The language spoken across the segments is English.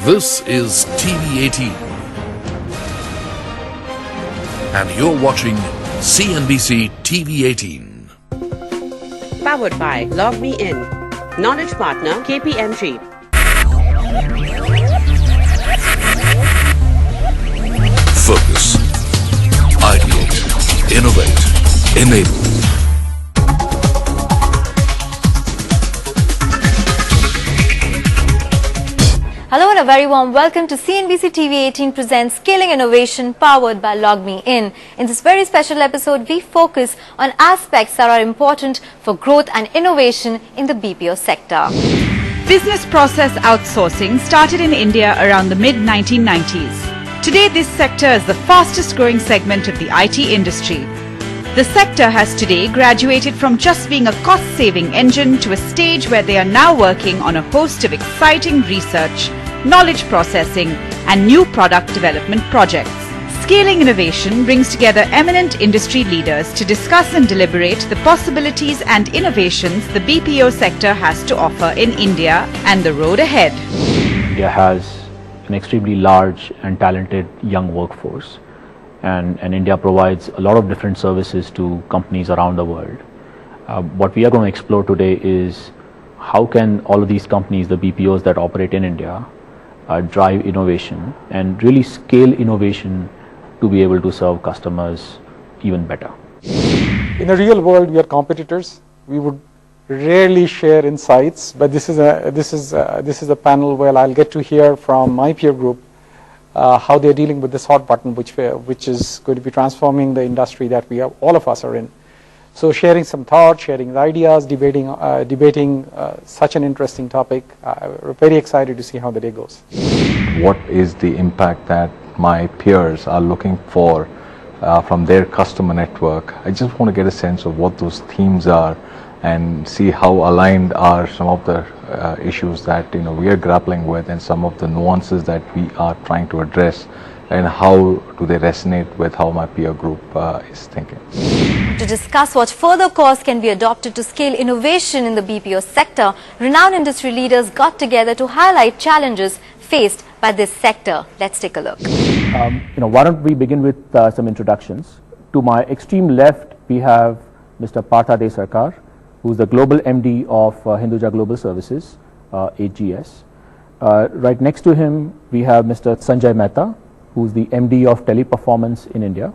This is TV18 and you're watching CNBC TV18. Powered by Log Me In. Knowledge partner KPMG. Focus, ideate, innovate, enable. Hello and a very warm welcome to CNBC TV18 presents Scaling Innovation powered by Log Me In. In this very special episode, we focus on aspects that are important for growth and innovation in the BPO sector. Business process outsourcing started in India around the mid-1990s. Today, this sector is the fastest growing segment of the IT industry. The sector has today graduated from just being a cost-saving engine to a stage where they are now working on a host of exciting research, knowledge processing, and new product development projects. Scaling Innovation brings together eminent industry leaders to discuss and deliberate the possibilities and innovations the BPO sector has to offer in India and the road ahead. India has an extremely large and talented young workforce. And India provides a lot of different services to companies around the world. What we are going to explore today is how can all of these companies, the BPOs that operate in India, drive innovation and really scale innovation to be able to serve customers even better. In the real world, we are competitors. We would rarely share insights, but this is a panel where I'll get to hear from my peer group how they're dealing with this hot button, which is going to be transforming the industry that all of us are in. So sharing some thoughts, sharing ideas, debating such an interesting topic. We're very excited to see how the day goes. What is the impact that my peers are looking for from their customer network? I just want to get a sense of what those themes are and see how aligned are some of the issues that we are grappling with and some of the nuances that we are trying to address, and how do they resonate with how my peer group is thinking. To discuss what further course can be adopted to scale innovation in the BPO sector, renowned industry leaders got together to highlight challenges faced by this sector. Let's take a look. Why don't we begin with some introductions. To my extreme left, we have Mr. Partha Sarkar, who's the Global MD of Hinduja Global Services, HGS. Right next to him, we have Mr. Sanjay Mehta, who's the MD of Teleperformance in India.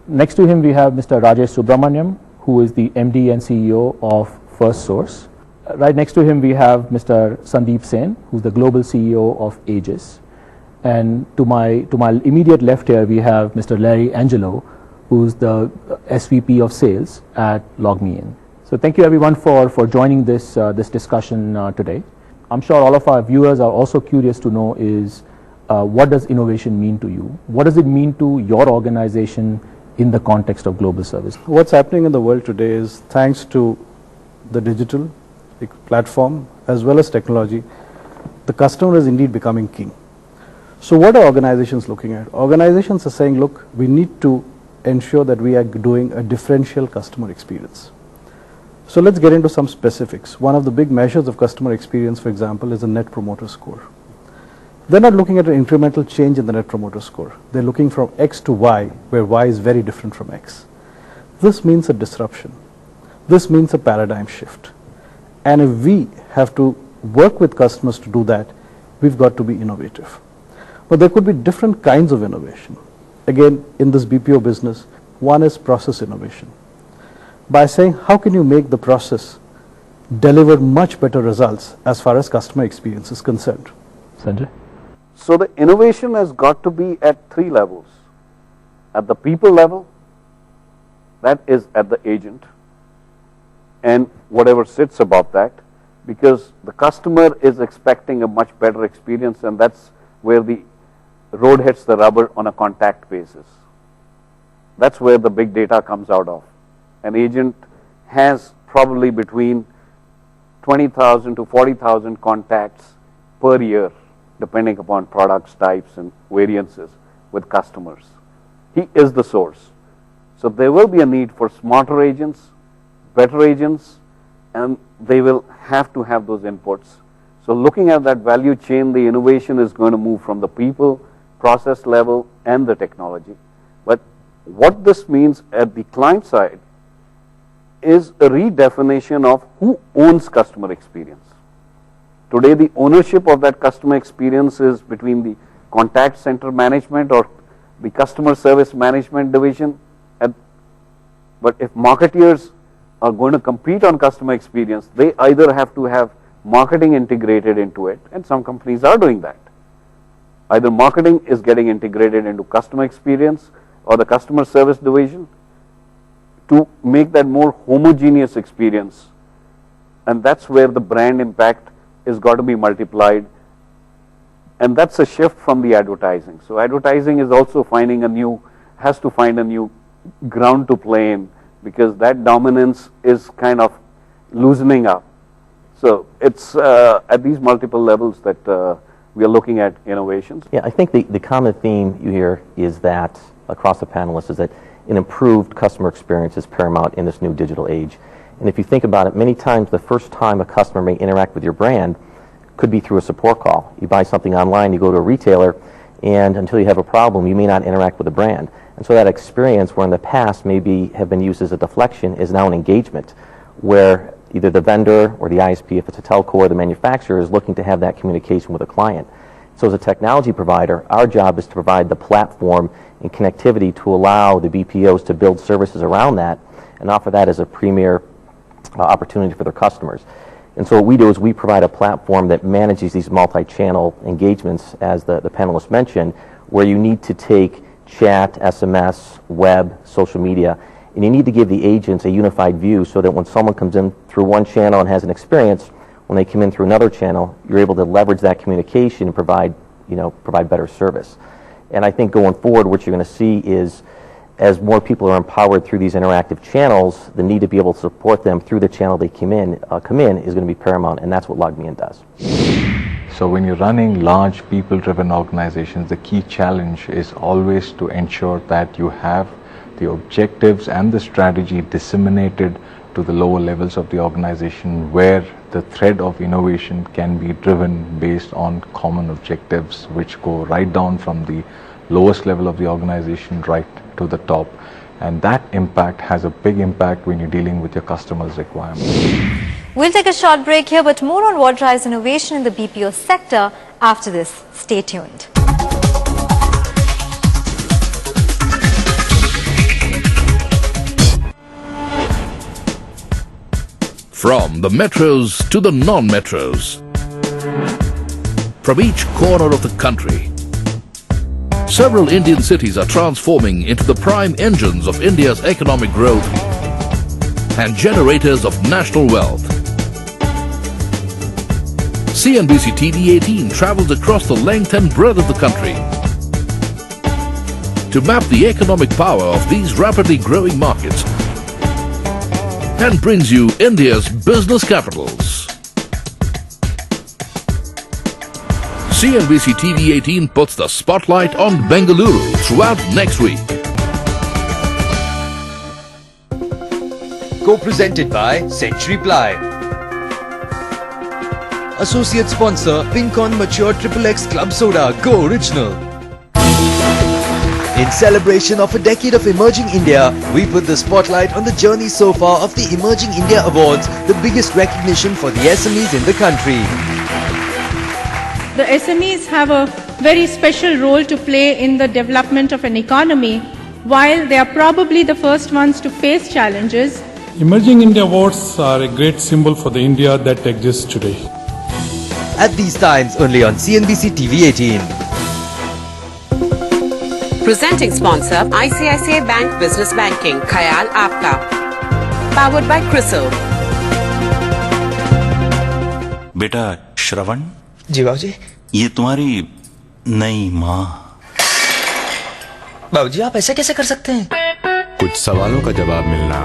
Next to him, we have Mr. Rajesh Subramaniam, who is the MD and CEO of First Source. Right next to him, we have Mr. Sandeep Sen, who's the Global CEO of Aegis. And to my immediate left here, we have Mr. Larry Angelo, who's the SVP of Sales at Log Me In. So thank you everyone for joining this discussion today. I'm sure all of our viewers are also curious to know is what does innovation mean to you? What does it mean to your organization in the context of global service? What's happening in the world today is, thanks to the digital platform as well as technology, the customer is indeed becoming king. So what are organizations looking at? Organizations are saying, look, we need to ensure that we are doing a differential customer experience. So let's get into some specifics. One of the big measures of customer experience, for example, is a Net Promoter Score. They're not looking at an incremental change in the Net Promoter Score. They're looking from X to Y, where Y is very different from X. This means a disruption. This means a paradigm shift. And if we have to work with customers to do that, we've got to be innovative. But there could be different kinds of innovation. Again, in this BPO business, one is process innovation. By saying, how can you make the process deliver much better results as far as customer experience is concerned? Sanjay? So the innovation has got to be at three levels. At the people level, that is at the agent, and whatever sits above that, because the customer is expecting a much better experience, and that's where the road hits the rubber on a contact basis. That's where the big data comes out of. An agent has probably between 20,000 to 40,000 contacts per year, depending upon products, types, and variances with customers. He is the source. So there will be a need for smarter agents, better agents, and they will have to have those inputs So looking at that value chain, the innovation is going to move from the people, process level, and the technology. But what this means at the client side is a redefinition of who owns customer experience. Today, the ownership of that customer experience is between the contact center management or the customer service management division. But if marketeers are going to compete on customer experience, they either have to have marketing integrated into it, and some companies are doing that. Either marketing is getting integrated into customer experience or the customer service division to make that more homogeneous experience, and that's where the brand impact is got to be multiplied, and that's a shift from the advertising. So advertising is also has to find a new ground to play in, because that dominance is kind of loosening up. So it's at these multiple levels that we are looking at innovations. Yeah, I think the common theme you hear is that across the panelists is that an improved customer experience is paramount in this new digital age. And if you think about it, many times the first time a customer may interact with your brand could be through a support call. You buy something online, you go to a retailer, and until you have a problem, you may not interact with the brand. And so that experience, where in the past maybe have been used as a deflection, is now an engagement, where either the vendor or the ISP, if it's a telco or the manufacturer, is looking to have that communication with a client. So as a technology provider, our job is to provide the platform and connectivity to allow the BPOs to build services around that and offer that as a premier opportunity for their customers. And so what we do is we provide a platform that manages these multi-channel engagements, as the panelists mentioned, where you need to take chat, SMS, web, social media, and you need to give the agents a unified view so that when someone comes in through one channel and has an experience, when they come in through another channel, you're able to leverage that communication and provide better service. And I think going forward, what you're going to see is, as more people are empowered through these interactive channels, the need to be able to support them through the channel they come in is going to be paramount, and that's what LogMeIn does. So when you're running large people-driven organizations, the key challenge is always to ensure that you have the objectives and the strategy disseminated to the lower levels of the organization, where the thread of innovation can be driven based on common objectives, which go right down from the lowest level of the organization right to the top. And that impact has a big impact when you're dealing with your customers' requirements. We'll take a short break here, but more on what drives innovation in the BPO sector after this. Stay tuned. From the metros to the non-metros, from each corner of the country, several Indian cities are transforming into the prime engines of India's economic growth and generators of national wealth. CNBC TV 18 travels across the length and breadth of the country to map the economic power of these rapidly growing markets and brings you India's business capitals. CNBC TV 18 puts the spotlight on Bengaluru throughout next week. Co-presented by Century Ply. Associate sponsor Pincon Mature XXX Club Soda Go Original. In celebration of a decade of emerging India, we put the spotlight on the journey so far of the Emerging India Awards, the biggest recognition for the SMEs in the country. The SMEs have a very special role to play in the development of an economy. While they are probably the first ones to face challenges, Emerging India Awards are a great symbol for the India that exists today. At these times, only on CNBC TV 18. Presenting sponsor ICICI Bank Business Banking, Khayal Aapka. Powered by CRISIL. बेटा श्रवण जी बाबूजी, ये तुम्हारी नई माँ। बाबूजी आप ऐसे कैसे कर सकते हैं? कुछ सवालों का जवाब मिलना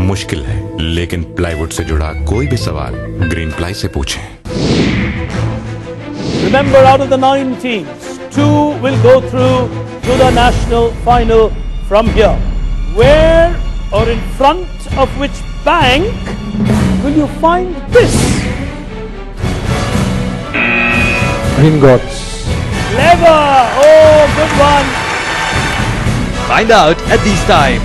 मुश्किल है, लेकिन प्लाईवुड से जुड़ा कोई भी सवाल ग्रीन प्लाई से पूछें। Remember, out of the 9 teams, 2 will go through to the national final from here. Where or in front of which bank will you find this? Ingots. Clever. Oh, good one. Find out at this time.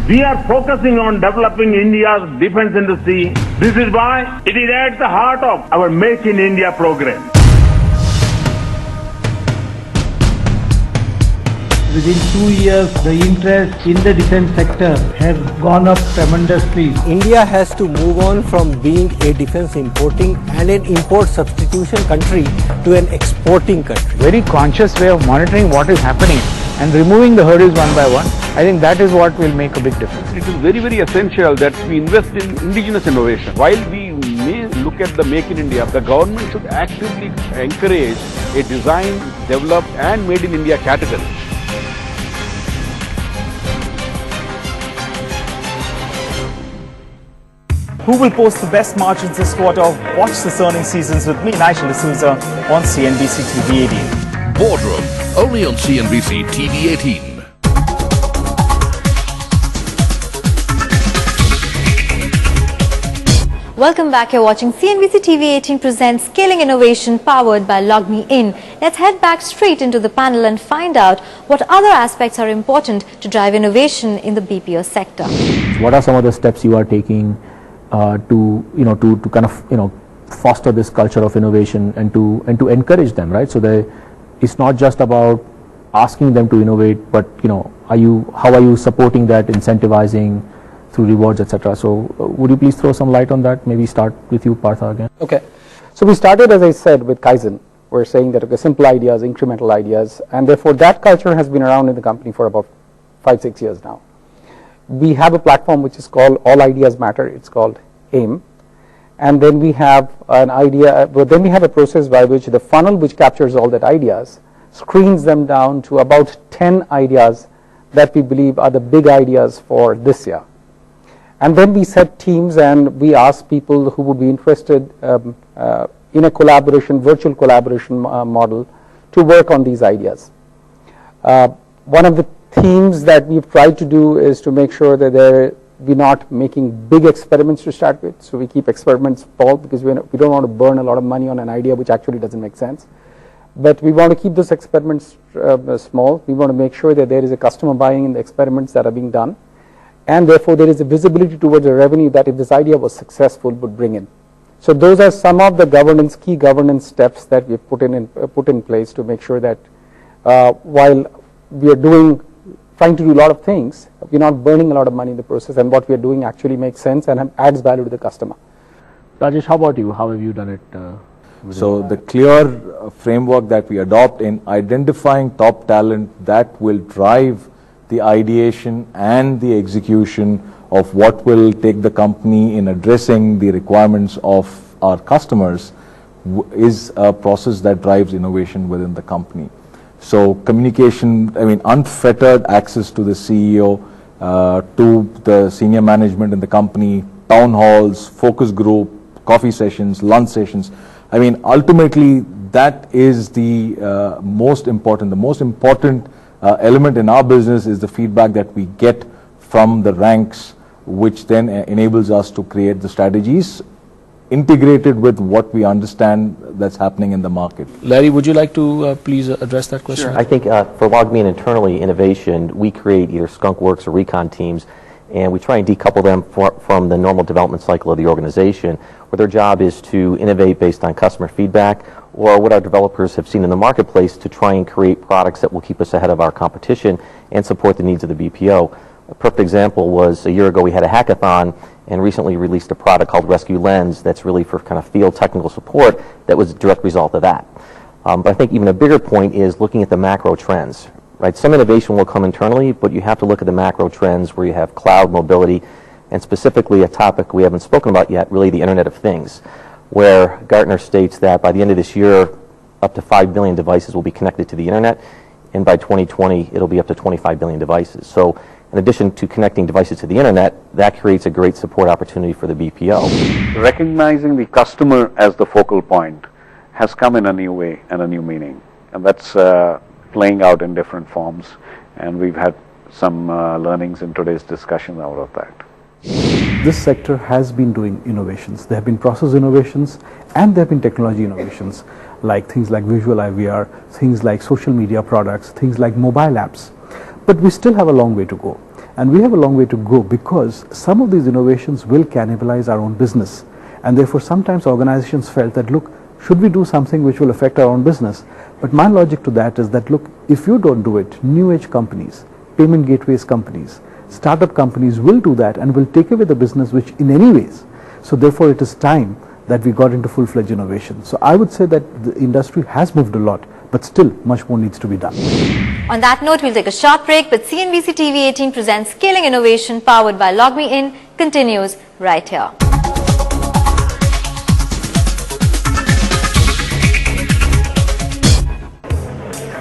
We are focusing on developing India's defense industry. This is why it is at the heart of our Make in India program. Within 2 years, the interest in the defense sector has gone up tremendously. India has to move on from being a defense importing and an import substitution country to an exporting country. Very conscious way of monitoring what is happening and removing the hurdles one by one. I think that is what will make a big difference. It is very, very essential that we invest in indigenous innovation. While we may look at the Make in India, the government should actively encourage a design, developed and made in India category. Who will post the best margins this quarter? Watch this earnings seasons with me, Nigel D'Souza, on CNBC TV 18. Boardroom, only on CNBC TV 18. Welcome back. You're watching CNBC TV 18 presents Scaling Innovation powered by LogMeIn. Let's head back straight into the panel and find out what other aspects are important to drive innovation in the BPO sector. What are some of the steps you are taking to kind of foster this culture of innovation and to encourage them, right? So it's not just about asking them to innovate, but how are you supporting that, incentivizing through rewards, etc. So would you please throw some light on that? Maybe start with you, Partha, again. Okay, so we started, as I said, with Kaizen. We're saying that simple ideas, incremental ideas, and therefore that culture has been around in the company for about 5-6 years now. We have a platform which is called All Ideas Matter. It's called AIM, and then we have an idea. Then we have a process by which the funnel, which captures all that ideas, screens them down to about 10 ideas that we believe are the big ideas for this year. And then we set teams and we ask people who would be interested in a collaboration, virtual collaboration model to work on these ideas. One of the themes that we've tried to do is to make sure that we're not making big experiments to start with. So we keep experiments small because we don't want to burn a lot of money on an idea which actually doesn't make sense. But we want to keep those experiments small. We want to make sure that there is a customer buying in the experiments that are being done. And therefore there is a visibility towards the revenue that if this idea was successful would bring in. So those are some of the key governance steps that we've put in place to make sure that while we are trying to do a lot of things, we're not burning a lot of money in the process, and what we are doing actually makes sense and adds value to the customer. Rajesh, how about you? How have you done it? So the clear framework that we adopt in identifying top talent that will drive the ideation and the execution of what will take the company in addressing the requirements of our customers is a process that drives innovation within the company. So communication, unfettered access to the CEO, to the senior management in the company, town halls, focus group, coffee sessions, lunch sessions. Ultimately that is the most important element in our business is the feedback that we get from the ranks, which then enables us to create the strategies integrated with what we understand that's happening in the market. Larry, would you like to please address that question? Sure. I think for LogMeIn internally innovation, we create either skunk works or recon teams, and we try and decouple them from the normal development cycle of the organization, where their job is to innovate based on customer feedback or what our developers have seen in the marketplace to try and create products that will keep us ahead of our competition and support the needs of the BPO. A perfect example was a year ago we had a hackathon and recently released a product called Rescue Lens that's really for kind of field technical support that was a direct result of that. But I think even a bigger point is looking at the macro trends. Right? Some innovation will come internally, but you have to look at the macro trends where you have cloud mobility and specifically a topic we haven't spoken about yet, really the Internet of Things, where Gartner states that by the end of this year, up to 5 billion devices will be connected to the Internet, and by 2020, it'll be up to 25 billion devices. So in addition to connecting devices to the Internet, that creates a great support opportunity for the BPO. Recognizing the customer as the focal point has come in a new way and a new meaning, and that's playing out in different forms. And we've had some learnings in today's discussion out of that. This sector has been doing innovations. There have been process innovations and there have been technology innovations, like things like visual IVR, things like social media products, things like mobile apps. But we still have a long way to go. And we have a long way to go because some of these innovations will cannibalize our own business. And therefore sometimes organizations felt that, look, should we do something which will affect our own business? But my logic to that is that, look, if you don't do it, new age companies, payment gateways companies, startup companies will do that and will take away the business which in any ways. So therefore it is time that we got into full-fledged innovation. So I would say that the industry has moved a lot, but still much more needs to be done. On that note, we'll take a short break, but CNBC TV 18 presents Scaling Innovation powered by LogMeIn continues right here.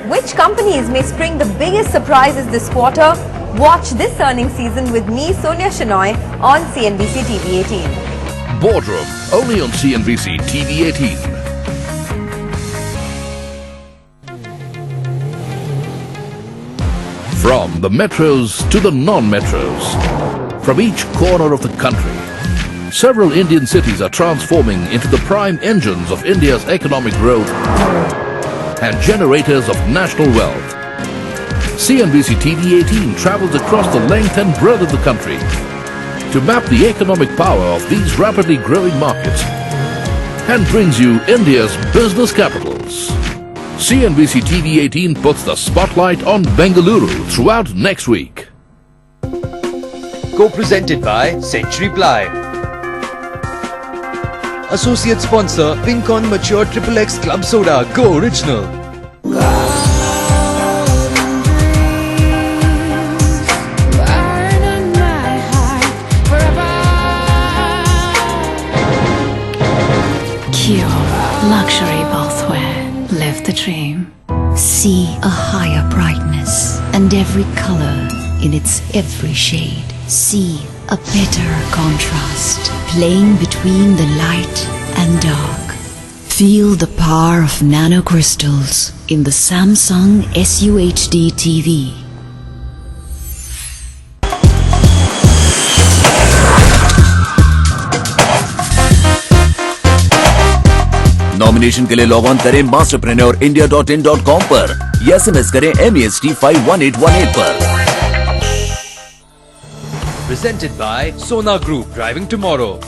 Which companies may spring the biggest surprises this quarter? Watch this earnings season with me, Sonia Shenoy, on CNBC TV 18. Boardroom, only on CNBC TV 18. From the metros to the non-metros, from each corner of the country, several Indian cities are transforming into the prime engines of India's economic growth and generators of national wealth. CNBC TV 18 travels across the length and breadth of the country to map the economic power of these rapidly growing markets and brings you India's business capitals. CNBC TV 18 puts the spotlight on Bengaluru throughout next week. Co-presented by Century Ply. Associate sponsor, Pincon Mature XXX Club Soda Go Original. Pure luxury bathware. Live the dream. See a higher brightness and every color in its every shade. See a better contrast, playing between the light and dark. Feel the power of nanocrystals in the Samsung SUHD TV. Nomination के लिए log on करें masterpreneurindia.in.com पर या SMS करें MEST 51818 पर. Presented by Sona Group, driving tomorrow.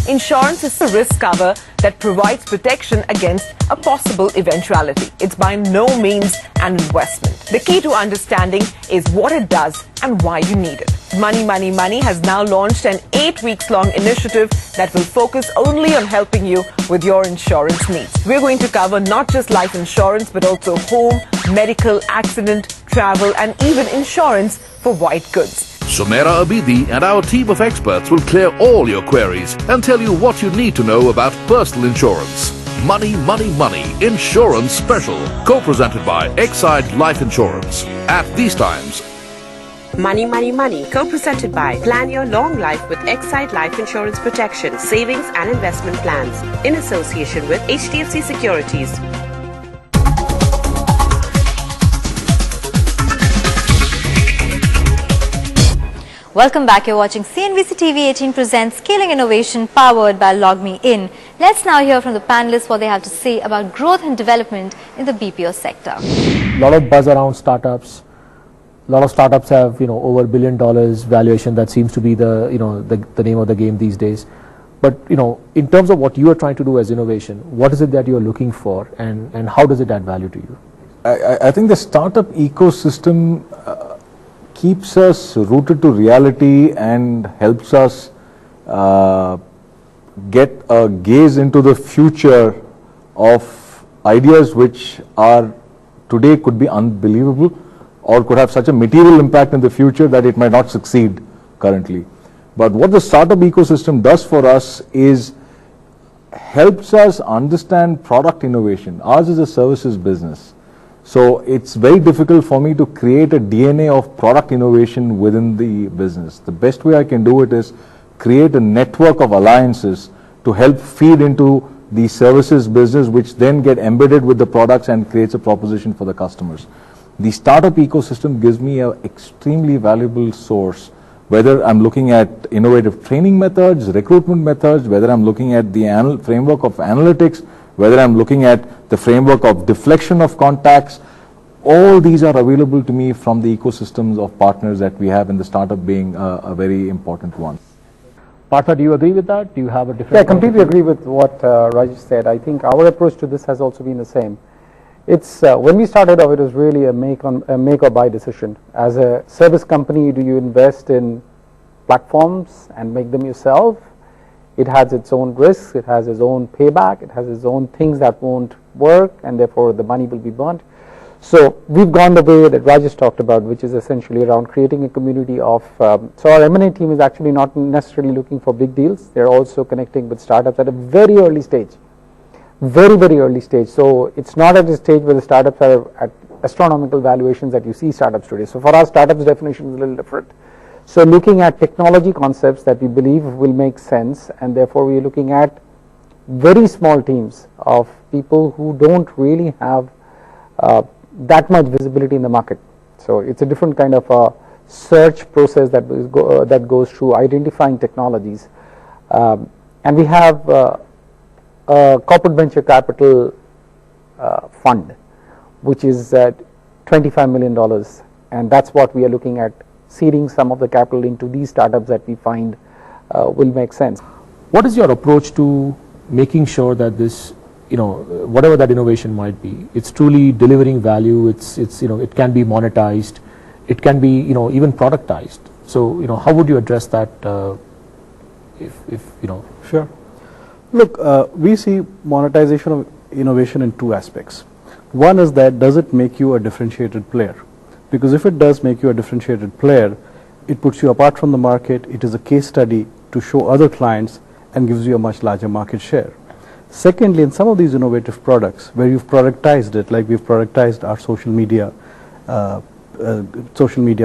Insurance is a risk cover that provides protection against a possible eventuality. It's by no means an investment. The key to understanding is what it does and why you need it. Money Money Money has now launched an 8-week-long initiative that will focus only on helping you with your insurance needs. We're going to cover not just life insurance but also home, medical, accident, travel and even insurance for white goods. Sumaira Abidi and our team of experts will clear all your queries and tell you what you need to know about personal insurance. Money, Money, Money Insurance Special, co-presented by Exide Life Insurance. At these times, Money Money Money, co-presented by Plan Your Long Life with Exide Life Insurance Protection, Savings and Investment Plans, in association with HDFC Securities. Welcome back. You're watching CNBC TV 18 presents Scaling Innovation powered by LogMeIn. Let's now hear from the panelists what they have to say about growth and development in the BPO sector. A lot of buzz around startups. A lot of startups have, over $1 billion valuation. That seems to be the, the name of the game these days. But, in terms of what you are trying to do as innovation, what is it that you're looking for and how does it add value to you? I think the startup ecosystem keeps us rooted to reality and helps us get a gaze into the future of ideas which are today could be unbelievable or could have such a material impact in the future that it might not succeed currently. But what the startup ecosystem does for us is helps us understand product innovation. Ours is a services business. So it's very difficult for me to create a DNA of product innovation within the business. The best way I can do it is create a network of alliances to help feed into the services business, which then get embedded with the products and creates a proposition for the customers. the startup ecosystem gives me an extremely valuable source, whether I'm looking at innovative training methods, recruitment methods, whether I'm looking at the framework of analytics, whether I'm looking at the framework of deflection of contacts. All these are available to me from the ecosystems of partners that we have, in the startup being a very important one. Partha, do you agree with that? Do you have a different? Yeah, I completely agree with what Rajesh said. I think our approach to this has also been the same. It's when we started off, it was really a make or buy decision. As a service company, do you invest in platforms and make them yourself? It has its own risks, it has its own payback, it has its own things that won't work, and therefore the money will be burnt. So we've gone the way that Rajesh talked about, which is essentially around creating a community of, so our M&A team is actually not necessarily looking for big deals. They're also connecting with startups at a very early stage, very, very early stage. So it's not at a stage where the startups are at astronomical valuations that you see startups today. So for us, startups definition is a little different. So looking at technology concepts that we believe will make sense, and therefore we're looking at very small teams of people who don't really have that much visibility in the market. So it's a different kind of a search process that goes through identifying technologies. And we have a corporate venture capital fund, which is $25 million, and that's what we are looking at, seeding some of the capital into these startups that we find will make sense. What is your approach to making sure that this, whatever that innovation might be, it's truly delivering value, it's it can be monetized, it can be even productized. So how would you address that if Sure. Look, we see monetization of innovation in two aspects. One is that, does it make you a differentiated player? Because if it does make you a differentiated player, it puts you apart from the market, it is a case study to show other clients and gives you a much larger market share. Secondly, in some of these innovative products where you've productized it, like we've productized our social media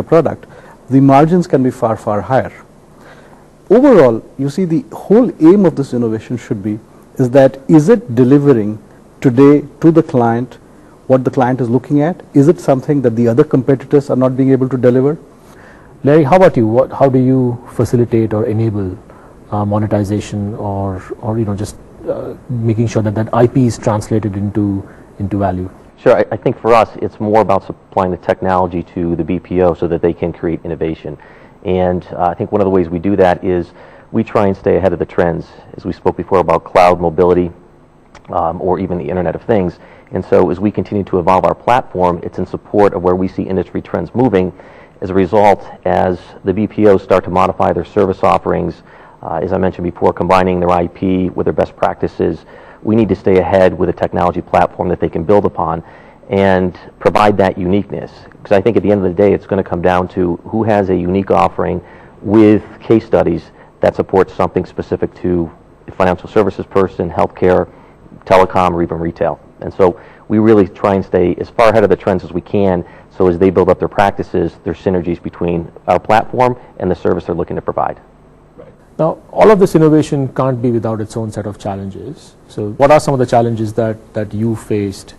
product, the margins can be far, far higher. Overall, you see, the whole aim of this innovation should be is it delivering today to the client what the client is looking at? Is it something that the other competitors are not being able to deliver? Larry, how about you? How do you facilitate or enable monetization, or just making sure that that IP is translated into value? Sure. I think for us, it's more about supplying the technology to the BPO so that they can create innovation. And I think one of the ways we do that is we try and stay ahead of the trends, as we spoke before about cloud mobility or even the Internet of Things. And so as we continue to evolve our platform, it's in support of where we see industry trends moving. As a result, as the BPOs start to modify their service offerings, as I mentioned before, combining their IP with their best practices, we need to stay ahead with a technology platform that they can build upon and provide that uniqueness. Because I think at the end of the day, it's going to come down to who has a unique offering with case studies that support something specific to a financial services person, healthcare, telecom, or even retail. And so we really try and stay as far ahead of the trends as we can, so as they build up their practices, there's synergies between our platform and the service they're looking to provide. Now, all of this innovation can't be without its own set of challenges. So what are some of the challenges that you faced,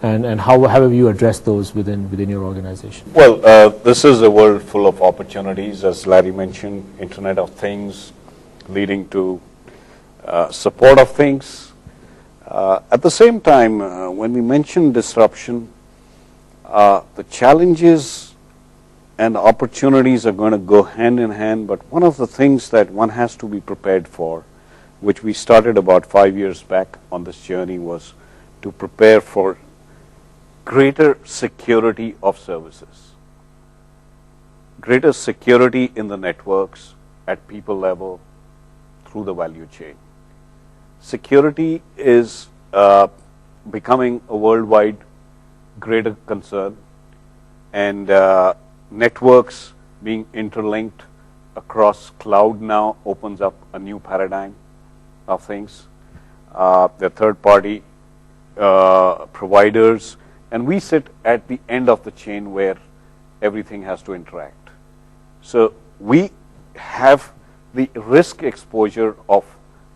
and how have you addressed those within your organization? Well, this is a world full of opportunities, as Larry mentioned, Internet of Things leading to support of things. At the same time, when we mention disruption, the challenges and opportunities are going to go hand in hand, but one of the things that one has to be prepared for, which we started about 5 years back on this journey, was to prepare for greater security of services, greater security in the networks at people level through the value chain. Security is becoming a worldwide greater concern, and networks being interlinked across cloud now opens up a new paradigm of things. The third-party providers, and we sit at the end of the chain where everything has to interact. So we have the risk exposure of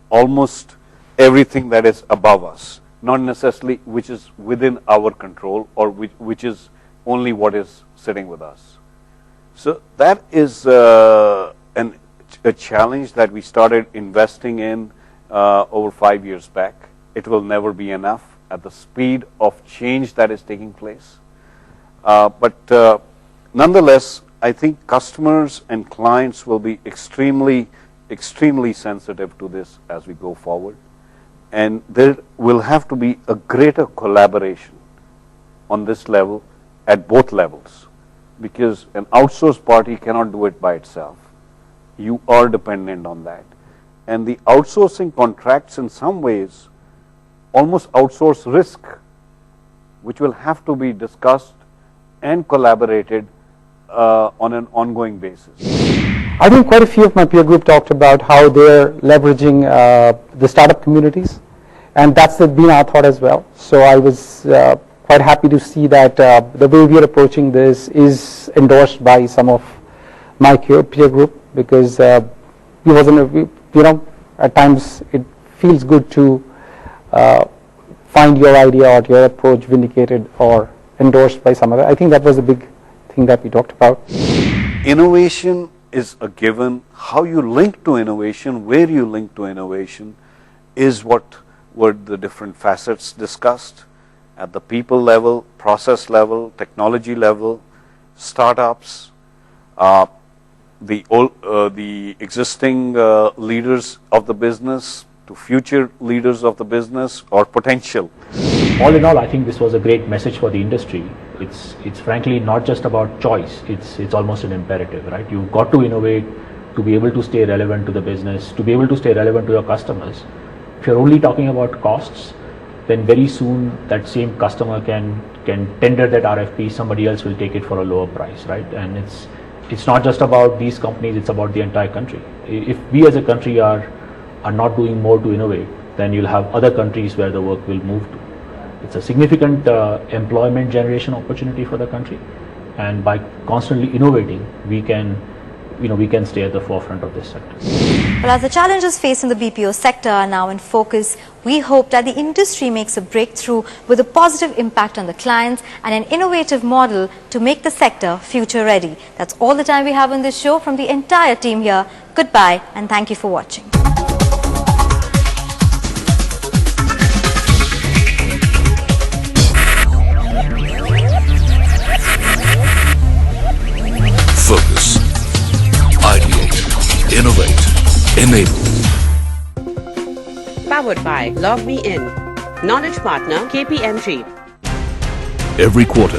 almost everything that is above us, not necessarily which is within our control or which is only what is sitting with us. So that is a challenge that we started investing in over 5 years back. It will never be enough at the speed of change that is taking place. But nonetheless, I think customers and clients will be extremely sensitive to this as we go forward. And there will have to be a greater collaboration on this level at both levels, because an outsourced party cannot do it by itself. You are dependent on that. And the outsourcing contracts in some ways almost outsource risk, which will have to be discussed and collaborated on an ongoing basis. I think quite a few of my peer group talked about how they're leveraging the startup communities, and that's been our thought as well. So I was quite happy to see that the way we are approaching this is endorsed by some of my peer group, because at times it feels good to find your idea or your approach vindicated or endorsed by some other. I think that was a big thing that we talked about. Innovation is a given. How you link to innovation, where you link to innovation, is what were the different facets discussed at the people level, process level, technology level, startups, the existing leaders of the business to future leaders of the business or potential. All in all, I think this was a great message for the industry. It's frankly not just about choice. It's almost an imperative, right? You've got to innovate to be able to stay relevant to the business, to be able to stay relevant to your customers. If you're only talking about costs, then very soon that same customer can tender that RFP. Somebody else will take it for a lower price, right? And it's not just about these companies. It's about the entire country. If we as a country are not doing more to innovate, then you'll have other countries where the work will move to. It's a significant employment generation opportunity for the country, and by constantly innovating, we can stay at the forefront of this sector. Well, as the challenges facing the BPO sector are now in focus, we hope that the industry makes a breakthrough with a positive impact on the clients and an innovative model to make the sector future ready. That's all the time we have on this show. From the entire team here, goodbye and thank you for watching. Focus, ideate, innovate, enable. Powered by Log Me In. Knowledge partner KPMG. Every quarter,